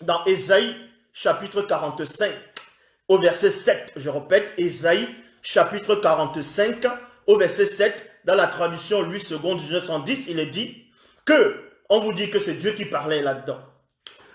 dans Ésaïe chapitre 45 au verset 7. Je répète, Ésaïe chapitre 45 au verset 7. Dans la traduction Louis II 1910, il est dit que, on vous dit que c'est Dieu qui parlait là-dedans.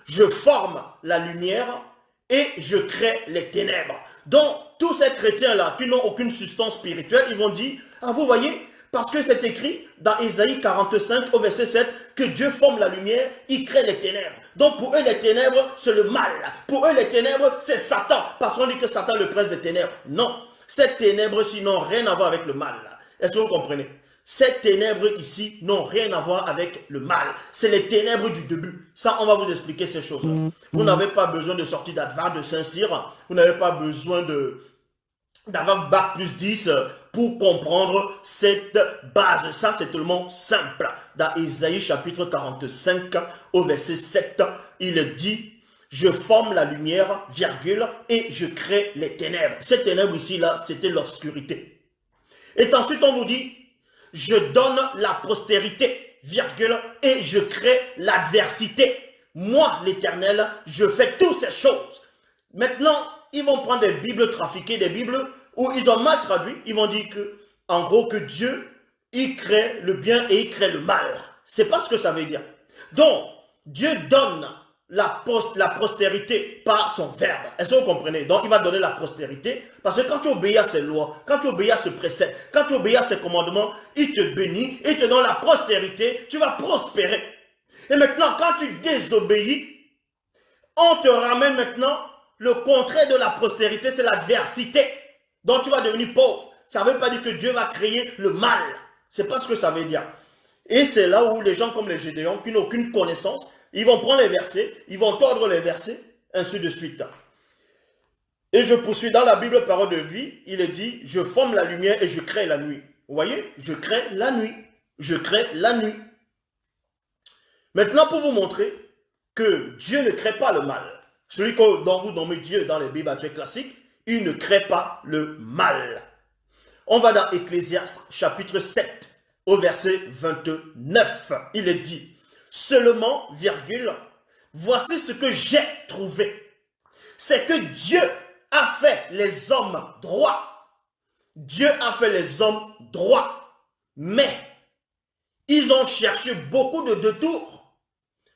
Je forme la lumière et je crée les ténèbres. Donc, tous ces chrétiens-là qui n'ont aucune substance spirituelle, ils vont dire, ah vous voyez, parce que c'est écrit dans Ésaïe 45 au verset 7 que Dieu forme la lumière, il crée les ténèbres. Donc pour eux les ténèbres c'est le mal. Pour eux les ténèbres c'est Satan. Parce qu'on dit que Satan est le prince des ténèbres. Non, ces ténèbres-ci n'ont rien à voir avec le mal. Est-ce que vous comprenez? Ces ténèbres ici n'ont rien à voir avec le mal. C'est les ténèbres du début. Ça, on va vous expliquer ces choses-là. Vous n'avez pas besoin de sortir d'Advar, de Saint-Cyr. Vous n'avez pas besoin d'avoir bac plus 10 pour comprendre cette base. Ça, c'est tellement simple. Dans Ésaïe chapitre 45 au verset 7, il dit, je forme la lumière, virgule, et je crée les ténèbres. Ces ténèbres ici, là, c'était l'obscurité. Et ensuite, on vous dit, je donne la postérité, virgule, et je crée l'adversité. Moi, l'Éternel, je fais toutes ces choses. Maintenant, ils vont prendre des Bibles trafiquées, des Bibles où ils ont mal traduit. Ils vont dire que, en gros, que Dieu, il crée le bien et il crée le mal. C'est pas ce que ça veut dire. Donc, Dieu donne la postérité par son verbe. Est-ce que vous comprenez? Donc, il va donner la postérité parce que quand tu obéis à ses lois, quand tu obéis à ses préceptes, quand tu obéis à ses commandements, il te bénit, il te donne la postérité, tu vas prospérer. Et maintenant, quand tu désobéis, on te ramène maintenant le contraire de la postérité, c'est l'adversité. Donc, tu vas devenir pauvre. Ça ne veut pas dire que Dieu va créer le mal. C'est pas ce que ça veut dire. Et c'est là où les gens comme les Gédéons, qui n'ont aucune connaissance, ils vont prendre les versets, ils vont tordre les versets, ainsi de suite. Et je poursuis dans la Bible Parole de vie, il est dit, je forme la lumière et je crée la nuit. Vous voyez, je crée la nuit. Je crée la nuit. Maintenant, pour vous montrer que Dieu ne crée pas le mal, celui dont vous nommez Dieu dans les Bibles actuelles classiques, il ne crée pas le mal. On va dans Ecclésiaste chapitre 7 au verset 29. Il est dit, seulement, virgule, voici ce que j'ai trouvé. C'est que Dieu a fait les hommes droits. Dieu a fait les hommes droits. Mais ils ont cherché beaucoup de détours.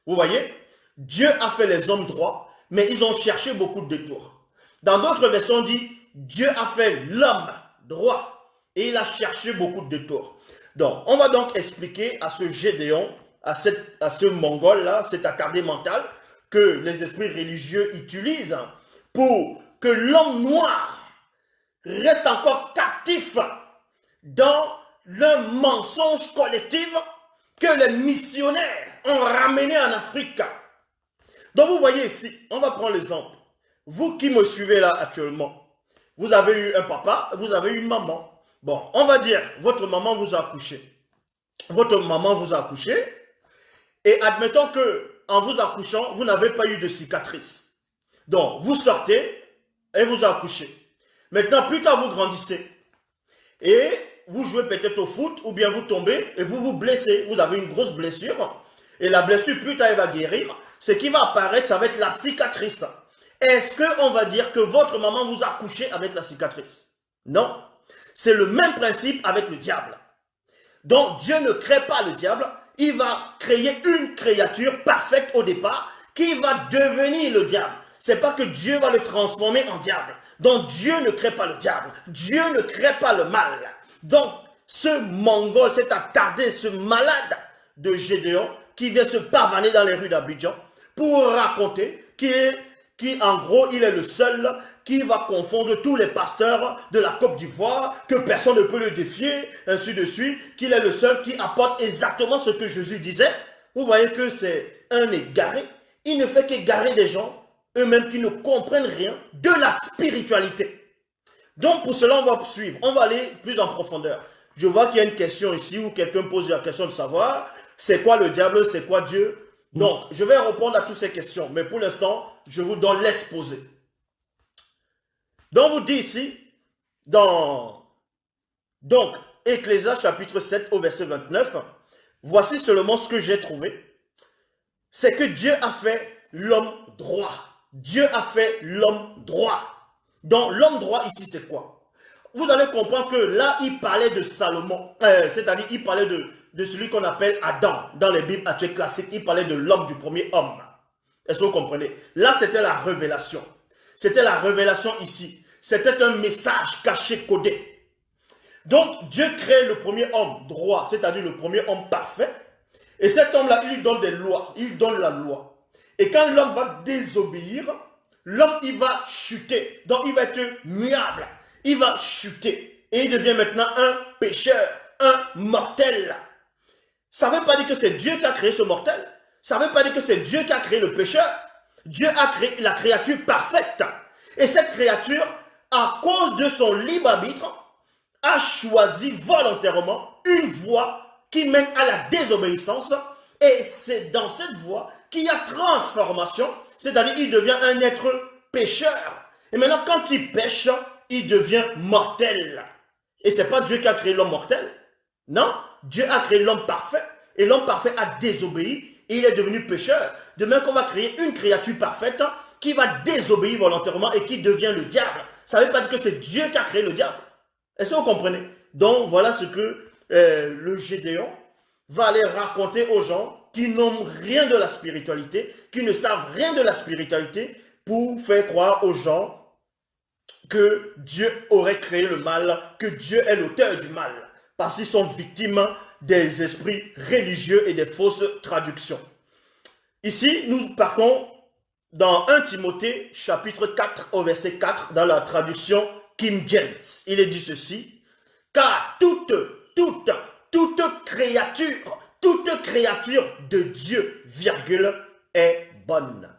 Vous voyez? Dieu a fait les hommes droits, mais ils ont cherché beaucoup de détours. Dans d'autres versions, on dit, Dieu a fait l'homme droit et il a cherché beaucoup de détours. Donc, on va donc expliquer à ce Gédéon, à ce Mongol-là, cet attardé mental que les esprits religieux utilisent pour que l'homme noir reste encore captif dans le mensonge collectif que les missionnaires ont ramené en Afrique. Donc, vous voyez ici, on va prendre l'exemple. Vous qui me suivez là actuellement, vous avez eu un papa, vous avez eu une maman. Bon, on va dire, votre maman vous a accouché. Votre maman vous a accouché. Et admettons que en vous accouchant, vous n'avez pas eu de cicatrice. Donc, vous sortez et vous accouchez. Maintenant, plus tard, vous grandissez. Et vous jouez peut-être au foot ou bien vous tombez et vous vous blessez. Vous avez une grosse blessure. Et la blessure, plus tard, elle va guérir. Ce qui va apparaître, ça va être la cicatrice. Est-ce qu'on va dire que votre maman vous a accouché avec la cicatrice? Non. C'est le même principe avec le diable. Donc, Dieu ne crée pas le diable. Il va créer une créature parfaite au départ qui va devenir le diable. Ce n'est pas que Dieu va le transformer en diable. Donc, Dieu ne crée pas le diable. Dieu ne crée pas le mal. Donc, ce Mongol, cet attardé, ce malade de Gédéon qui vient se pavaner dans les rues d'Abidjan pour raconter qui en gros, il est le seul qui va confondre tous les pasteurs de la Côte d'Ivoire, que personne ne peut le défier, ainsi de suite, qu'il est le seul qui apporte exactement ce que Jésus disait. Vous voyez que c'est un égaré. Il ne fait qu'égarer des gens, eux-mêmes qui ne comprennent rien de la spiritualité. Donc pour cela, on va suivre, on va aller plus en profondeur. Je vois qu'il y a une question ici où quelqu'un pose la question de savoir, c'est quoi le diable, c'est quoi Dieu? Donc, je vais répondre à toutes ces questions, mais pour l'instant, je vous donne l'exposé. Donc, vous dit ici, donc, Ecclésiaste chapitre 7 au verset 29, voici seulement ce que j'ai trouvé, c'est que Dieu a fait l'homme droit. Dieu a fait l'homme droit. Donc l'homme droit ici c'est quoi? Vous allez comprendre que là il parlait de Salomon, c'est-à-dire il parlait de celui qu'on appelle Adam. Dans les Bibles actuelles classiques, il parlait de l'homme, du premier homme. Est-ce que vous comprenez? Là c'était la révélation. C'était la révélation ici. C'était un message caché, codé. Donc Dieu crée le premier homme droit, c'est-à-dire le premier homme parfait. Et cet homme-là, il lui donne des lois, il donne la loi. Et quand l'homme va désobéir, l'homme, il va chuter. Donc, il va être muable. Il va chuter. Et il devient maintenant un pécheur, un mortel. Ça ne veut pas dire que c'est Dieu qui a créé ce mortel. Ça ne veut pas dire que c'est Dieu qui a créé le pécheur. Dieu a créé la créature parfaite. Et cette créature, à cause de son libre arbitre, a choisi volontairement une voie qui mène à la désobéissance. Et c'est dans cette voie qu'il y a transformation. C'est-à-dire qu'il devient un être pécheur. Et maintenant, quand il pêche, il devient mortel. Et ce n'est pas Dieu qui a créé l'homme mortel. Non, Dieu a créé l'homme parfait. Et l'homme parfait a désobéi. Et il est devenu pécheur. De même qu'on va créer une créature parfaite qui va désobéir volontairement et qui devient le diable. Ça ne veut pas dire que c'est Dieu qui a créé le diable. Est-ce que vous comprenez? Donc, voilà ce que le Gédéon va aller raconter aux gens qui n'ont rien de la spiritualité, qui ne savent rien de la spiritualité, pour faire croire aux gens que Dieu aurait créé le mal, que Dieu est l'auteur du mal, parce qu'ils sont victimes des esprits religieux et des fausses traductions. Ici, nous partons dans 1 Timothée, chapitre 4, au verset 4, dans la traduction King James. Il est dit ceci: car toute créature de Dieu, virgule, est bonne.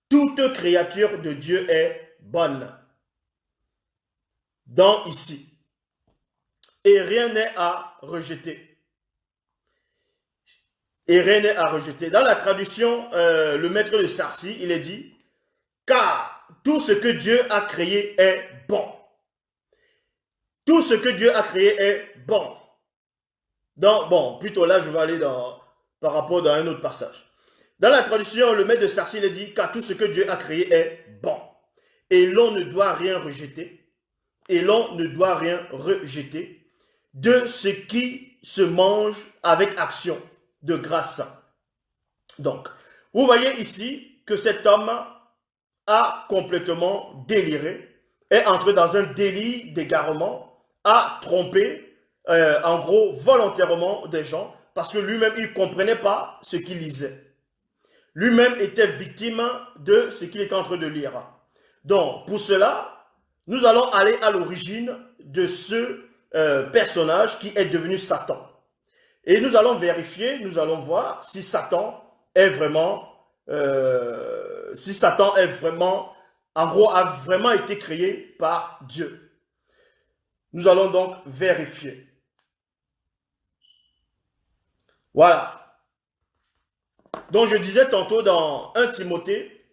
Toute créature de Dieu est bonne. Donc ici, et rien n'est à rejeter. Et rien n'est à rejeter. Dans la traduction, le maître de Sarcy, il est dit, car tout ce que Dieu a créé est bon. Tout ce que Dieu a créé est bon. Donc, bon, plutôt là, je vais aller par rapport à un autre passage. Dans la traduction, le maître de Sarcy, il est dit, car tout ce que Dieu a créé est bon. Et l'on ne doit rien rejeter. Et l'on ne doit rien rejeter de ce qui se mange avec action de grâce. Donc, vous voyez ici que cet homme a complètement déliré, est entré dans un délit d'égarement, a trompé, en gros, volontairement des gens, parce que lui-même, il ne comprenait pas ce qu'il lisait. Lui-même était victime de ce qu'il était en train de lire. Donc, pour cela, nous allons aller à l'origine de ce personnage qui est devenu Satan. Et nous allons vérifier, nous allons voir si Satan est vraiment, en gros, a vraiment été créé par Dieu. Nous allons donc vérifier. Voilà. Donc je disais tantôt dans 1 Timothée,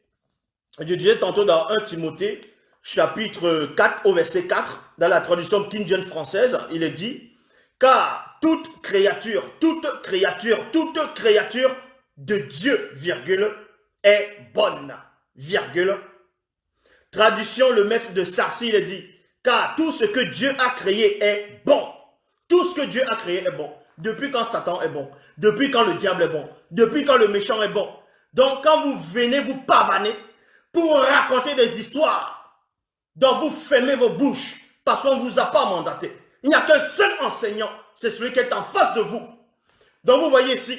chapitre 4 au verset 4, dans la traduction King James française, il est dit, car toute créature de Dieu, virgule, est bonne, virgule. Traduction, le maître de Sarcy, il est dit, car tout ce que Dieu a créé est bon. Tout ce que Dieu a créé est bon. Depuis quand Satan est bon? Depuis quand le diable est bon? Depuis quand le méchant est bon? Donc quand vous venez vous pavaner pour raconter des histoires dont vous fermez vos bouches parce qu'on ne vous a pas mandaté. Il n'y a qu'un seul enseignant, c'est celui qui est en face de vous. Donc vous voyez ici,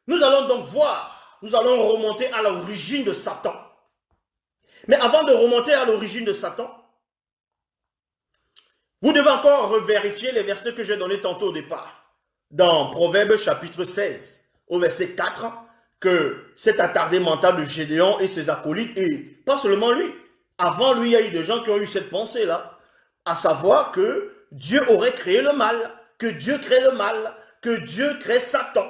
nous allons donc voir, nous allons remonter à l'origine de Satan. Mais avant de remonter à l'origine de Satan, vous devez encore revérifier les versets que j'ai donnés tantôt au départ. Dans Proverbes chapitre 16, au verset 4, que cet attardé mental de Gédéon et ses acolytes, et pas seulement lui, avant lui, il y a eu des gens qui ont eu cette pensée-là, à savoir que Dieu aurait créé le mal, que Dieu crée le mal, que Dieu crée Satan,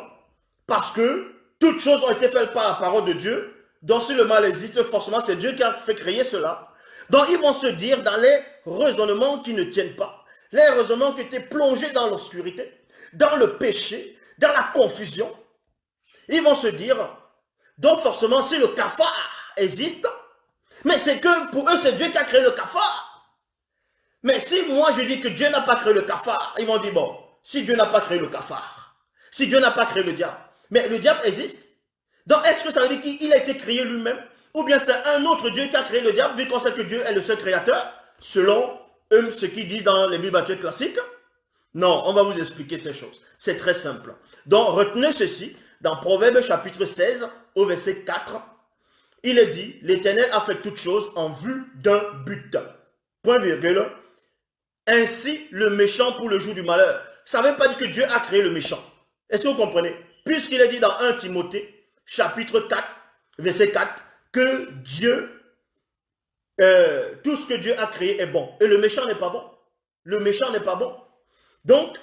parce que toutes choses ont été faites par la parole de Dieu, donc si le mal existe, forcément c'est Dieu qui a fait créer cela. Donc ils vont se dire dans les raisonnements qui ne tiennent pas, les raisonnements qui étaient plongés dans l'obscurité, dans le péché, dans la confusion, ils vont se dire, Donc forcément, si le cafard existe, mais c'est que pour eux, c'est Dieu qui a créé le cafard. Mais si moi je dis que Dieu n'a pas créé le cafard, ils vont dire, bon, si Dieu n'a pas créé le cafard, si Dieu n'a pas créé le diable, mais le diable existe. Donc est-ce que ça veut dire qu'il a été créé lui-même? Ou bien c'est un autre Dieu qui a créé le diable, vu qu'on sait que Dieu est le seul créateur, selon eux, ce qu'ils disent dans les Bibles actuelles classiques? Non, on va vous expliquer ces choses. C'est très simple. Donc retenez ceci, dans Proverbe chapitre 16, au verset 4, il est dit, l'Éternel a fait toutes choses en vue d'un but. Point virgule. Ainsi le méchant pour le jour du malheur. Ça ne veut pas dire que Dieu a créé le méchant. Est-ce que vous comprenez? Puisqu'il est dit dans 1 Timothée, chapitre 4, verset 4, que Dieu, tout ce que Dieu a créé est bon. Et le méchant n'est pas bon. Le méchant n'est pas bon. Donc,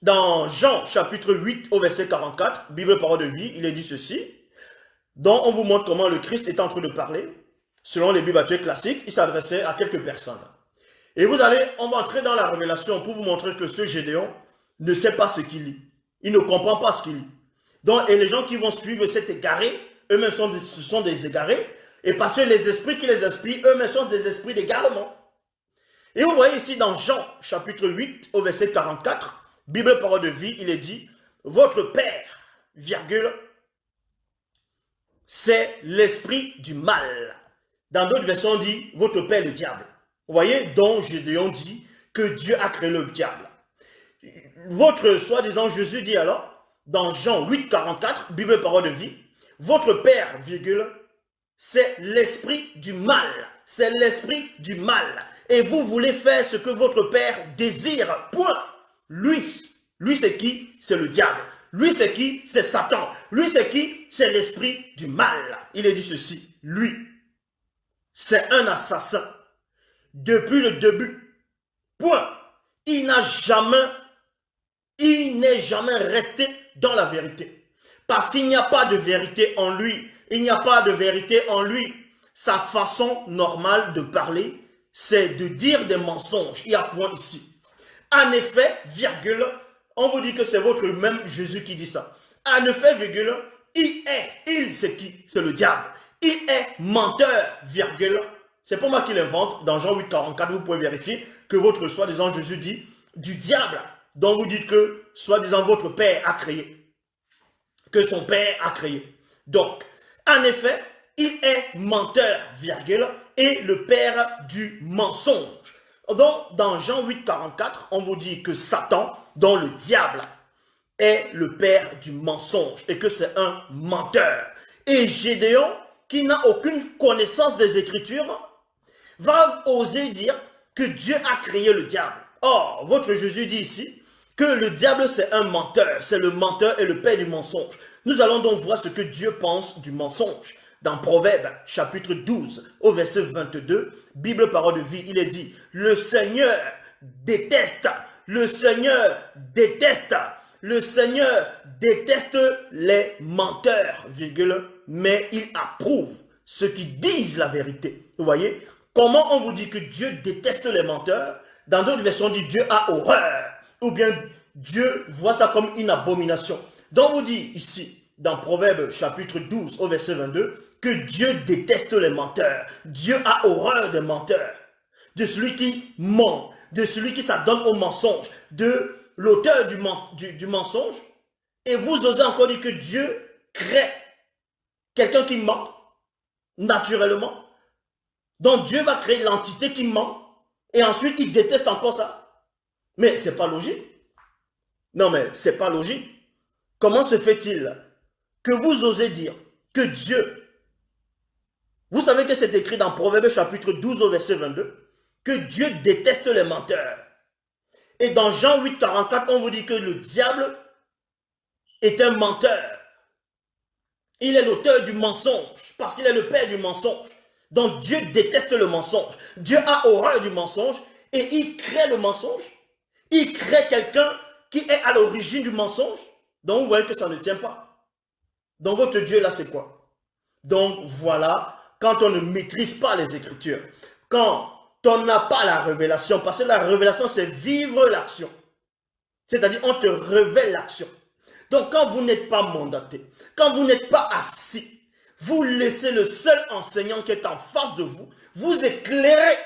dans Jean, chapitre 8, au verset 44, Bible parole de vie, il est dit ceci. Donc, on vous montre comment le Christ est en train de parler. Selon les Bibles actuelles classiques, il s'adressait à quelques personnes. Et on va entrer dans la révélation pour vous montrer que ce Gédéon ne sait pas ce qu'il lit. Il ne comprend pas ce qu'il lit. Donc, et les gens qui vont suivre cet égaré, eux-mêmes sont des égarés. Et parce que les esprits qui les inspirent, eux-mêmes sont des esprits d'égarement. Et vous voyez ici dans Jean, chapitre 8, au verset 44, Bible parole de vie, il est dit, votre Père, virgule, c'est l'esprit du mal. Dans d'autres versions, on dit, votre Père, le diable. Vous voyez, donc Gédéon dit que Dieu a créé le diable. Votre soi-disant Jésus dit alors, dans Jean 8, 44, Bible parole de vie, votre Père, virgule, c'est l'esprit du mal. C'est l'esprit du mal. Et vous voulez faire ce que votre Père désire. Point. Lui c'est qui? C'est le diable. Lui c'est qui? C'est Satan. Lui c'est qui? C'est l'esprit du mal. Il est dit ceci. Lui, c'est un assassin. Depuis le début. Point. Il n'est jamais resté dans la vérité. Parce qu'il n'y a pas de vérité en lui. Il n'y a pas de vérité en lui. Sa façon normale de parler, c'est de dire des mensonges. Il y a point ici. En effet, virgule, on vous dit que c'est votre même Jésus qui dit ça. En effet, virgule, il c'est qui? C'est le diable. Il est menteur, virgule. C'est pas moi qui l'invente. Dans Jean 8, 44, vous pouvez vérifier que votre soi-disant Jésus dit du diable, dont vous dites que soi-disant votre Père a créé. Que son Père a créé. Donc, en effet, il est menteur, virgule, et le père du mensonge. Donc, dans Jean 8, 44, on vous dit que Satan, dont le diable, est le père du mensonge et que c'est un menteur. Et Gédéon, qui n'a aucune connaissance des Écritures, va oser dire que Dieu a créé le diable. Or, votre Jésus dit ici que le diable c'est un menteur, c'est le menteur et le père du mensonge. Nous allons donc voir ce que Dieu pense du mensonge. Dans Proverbe, chapitre 12, au verset 22, Bible parole de vie, il est dit, le Seigneur déteste, le Seigneur déteste, le Seigneur déteste les menteurs, virgule, mais il approuve ceux qui disent la vérité. Vous voyez, comment on vous dit que Dieu déteste les menteurs? Dans d'autres versions, on dit Dieu a horreur, ou bien Dieu voit ça comme une abomination. Donc, on vous dit ici, dans Proverbe chapitre 12 au verset 22, que Dieu déteste les menteurs. Dieu a horreur des menteurs, de celui qui ment, de celui qui s'adonne au mensonge, de l'auteur du mensonge. Et vous osez encore dire que Dieu crée quelqu'un qui ment, naturellement. Donc Dieu va créer l'entité qui ment, et ensuite il déteste encore ça. Mais c'est pas logique. Non mais c'est pas logique. Comment se fait-il que vous osez dire que Dieu, vous savez que c'est écrit dans Proverbe chapitre 12 au verset 22, que Dieu déteste les menteurs. Et dans Jean 8, 44, on vous dit que le diable est un menteur. Il est l'auteur du mensonge, parce qu'il est le père du mensonge. Donc Dieu déteste le mensonge. Dieu a horreur du mensonge et il crée le mensonge. Il crée quelqu'un qui est à l'origine du mensonge. Donc vous voyez que ça ne tient pas. Donc votre Dieu là c'est quoi? Donc voilà, quand on ne maîtrise pas les Écritures, quand on n'a pas la révélation, parce que la révélation c'est vivre l'action. C'est-à-dire on te révèle l'action. Donc quand vous n'êtes pas mandaté, quand vous n'êtes pas assis, vous laissez le seul enseignant qui est en face de vous, vous éclairer